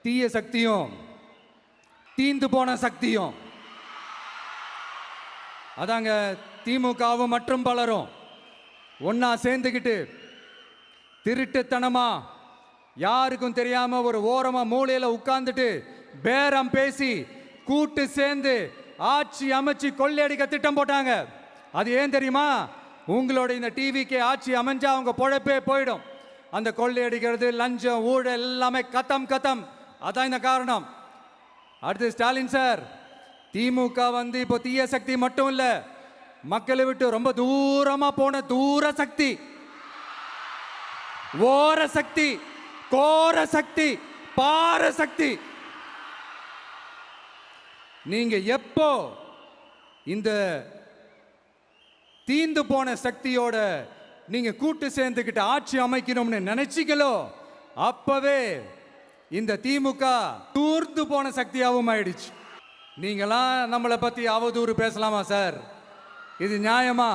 தீய சக்தியும் தீந்து போன சக்தியும். அதாங்க திமுகவும் மற்றும் பலரும் ஒன்னா சேர்ந்துக்கிட்டு திருட்டுத்தனமா யாருக்கும் தெரியாம ஒரு ஓரமா மூலையில உட்கார்ந்துட்டு பேரம் பேசி கூட்டு சேர்ந்து ஆட்சி அமைச்சு கொள்ளையடிக்க திட்டம் போட்டாங்க. அது ஏன் தெரியுமா? உங்களோட இந்த டிவிக்கு ஆட்சி அமைஞ்சா அவங்க பொழப்பே போயிடும். அந்த கொள்ளையடிக்கிறது, லஞ்சம், ஊழல் எல்லாமே கத்தம் கத்தம். அதான் இந்த காரணம். அடுத்து ஸ்டாலின் சார், திமுக வந்து இப்போ தீய சக்தி மட்டும் இல்ல, மக்களை விட்டு ரொம்ப தூரமா போன தூர சக்தி, ஓர சக்தி, கோர சக்தி, பார சக்தி. நீங்க எப்போ இந்த தீந்து போன சக்தியோட நீங்க கூட்டு சேர்ந்துக்கிட்டு ஆட்சி அமைக்கணும்னு நினைச்சீங்களோ அப்பவே இந்த திமுக தூர்ந்து போன சக்தியாகவும் ஆயிடுச்சு. நீங்களாம் நம்மளை பத்தி அவதூறு பேசலாமா சார்? இது நியாயமா?